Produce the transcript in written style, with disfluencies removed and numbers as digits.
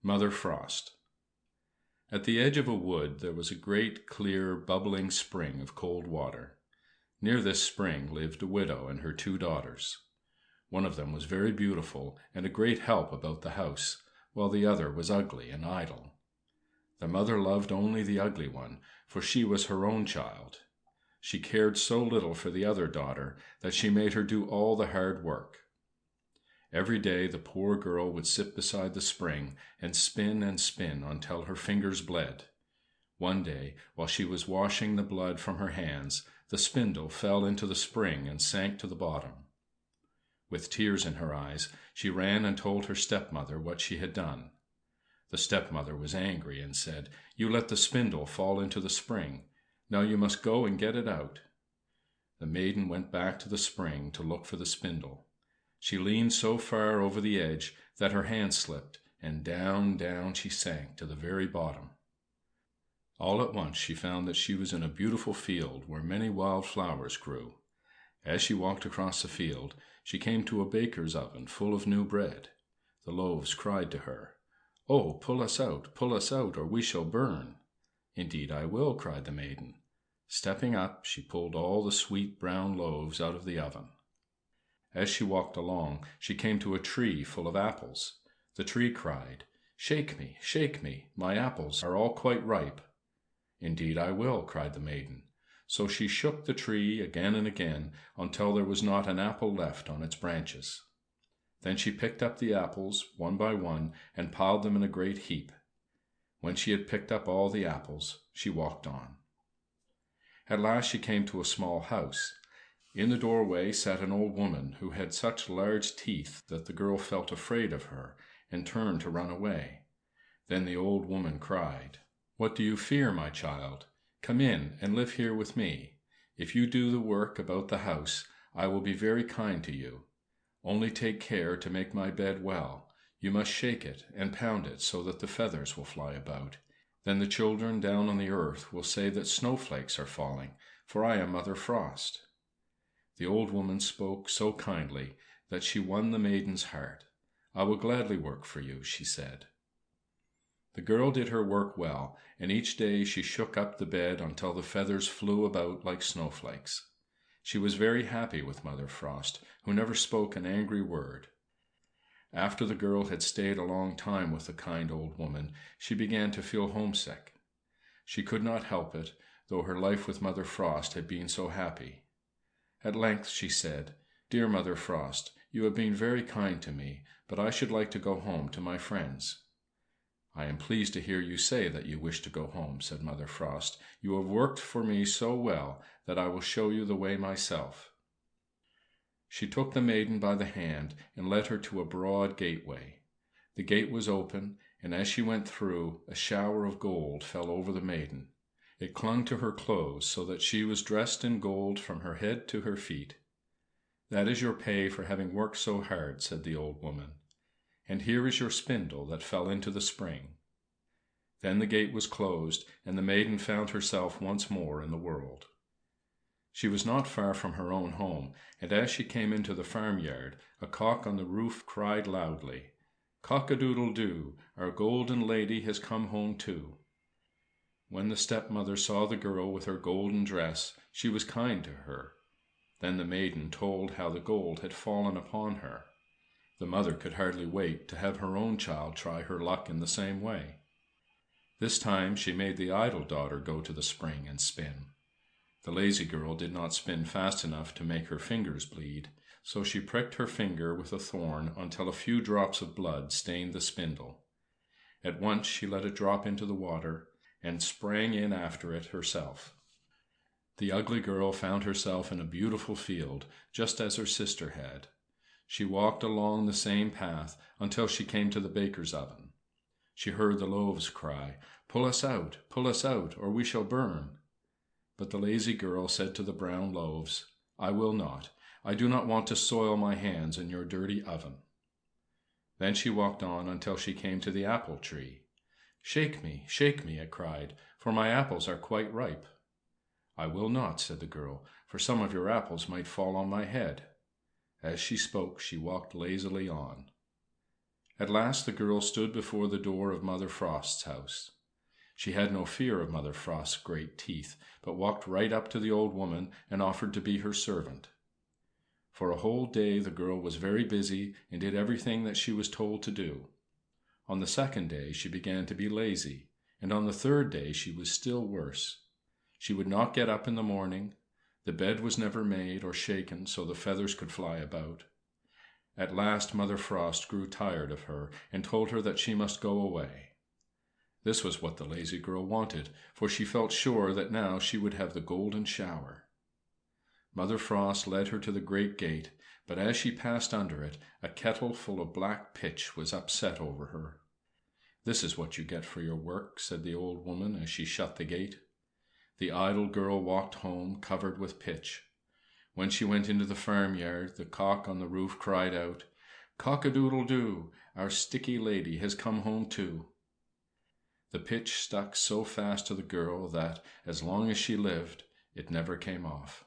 Mother Frost. At the edge of a wood there was a great, clear, bubbling spring of cold water. Near this spring lived a widow and her two daughters. One of them was very beautiful and a great help about the house, while the other was ugly and idle. The mother loved only the ugly one, for she was her own child. She cared so little for the other daughter that she made her do all the hard work. Every day the poor girl would sit beside the spring and spin until her fingers bled. One day, while she was washing the blood from her hands, the spindle fell into the spring and sank to the bottom. With tears in her eyes, she ran and told her stepmother what she had done. The stepmother was angry and said, "You let the spindle fall into the spring. Now you must go and get it out." The maiden went back to the spring to look for the spindle. She leaned so far over the edge that her hand slipped, and down, down she sank to the very bottom. All at once she found that she was in a beautiful field where many wild flowers grew. As she walked across the field, she came to a baker's oven full of new bread. The loaves cried to her, "Oh, pull us out, or we shall burn." "Indeed I will," cried the maiden. Stepping up, she pulled all the sweet brown loaves out of the oven. As she walked along, she came to a tree full of apples. The tree cried, shake me, my apples are all quite ripe." "Indeed I will," cried the maiden. So she shook the tree again and again until there was not an apple left on its branches. Then she picked up the apples one by one and piled them in a great heap. When she had picked up all the apples, she walked on. At last she came to a small house. In the doorway sat an old woman who had such large teeth that the girl felt afraid of her and turned to run away. Then the old woman cried, "What do you fear, my child? Come in and live here with me. If you do the work about the house, I will be very kind to you. Only take care to make my bed well. You must shake it and pound it so that the feathers will fly about. Then the children down on the earth will say that snowflakes are falling, for I am Mother Frost." The old woman spoke so kindly that she won the maiden's heart. "I will gladly work for you," she said. The girl did her work well, and each day she shook up the bed until the feathers flew about like snowflakes. She was very happy with Mother Frost, who never spoke an angry word. After the girl had stayed a long time with the kind old woman, she began to feel homesick. She could not help it, though her life with Mother Frost had been so happy. At length she said, "Dear Mother Frost, you have been very kind to me, but I should like to go home to my friends." "I am pleased to hear you say that you wish to go home," said Mother Frost. "You have worked for me so well that I will show you the way myself." She took the maiden by the hand and led her to a broad gateway. The gate was open, and as she went through, a shower of gold fell over the maiden. It clung to her clothes so that she was dressed in gold from her head to her feet. "That is your pay for having worked so hard," said the old woman. "And here is your spindle that fell into the spring." Then the gate was closed, and the maiden found herself once more in the world. She was not far from her own home, and as she came into the farmyard, a cock on the roof cried loudly, "Cock-a-doodle-doo, our golden lady has come home too." When the stepmother saw the girl with her golden dress, she was kind to her. Then the maiden told how the gold had fallen upon her. The mother could hardly wait to have her own child try her luck in the same way. This time she made the idle daughter go to the spring and spin. The lazy girl did not spin fast enough to make her fingers bleed, so she pricked her finger with a thorn until a few drops of blood stained the spindle. At once she let it drop into the water, and sprang in after it herself. The ugly girl found herself in a beautiful field, just as her sister had. She walked along the same path until she came to the baker's oven. She heard the loaves cry, pull us out, or we shall burn." But the lazy girl said to the brown loaves, "I will not. I do not want to soil my hands in your dirty oven." Then she walked on until she came to the apple tree. Shake me," it cried, "for my apples are quite ripe." "I will not," said the girl, "for some of your apples might fall on my head." As she spoke she walked lazily on. At last the girl stood before the door of Mother Frost's house. She had no fear of Mother Frost's great teeth, but walked right up to the old woman and offered to be her servant. For a whole day the girl was very busy and did everything that she was told to do. On the second day she began to be lazy, and on the third day she was still worse. She would not get up in the morning. The bed was never made or shaken so the feathers could fly about. At last Mother Frost grew tired of her, and told her that she must go away. This was what the lazy girl wanted, for she felt sure that now she would have the golden shower. Mother Frost led her to the great gate, but as she passed under it, a kettle full of black pitch was upset over her. "This is what you get for your work," said the old woman as she shut the gate. The idle girl walked home, covered with pitch. When she went into the farmyard, the cock on the roof cried out, "Cock-a-doodle-doo! Our sticky lady has come home too." The pitch stuck so fast to the girl that, as long as she lived, it never came off.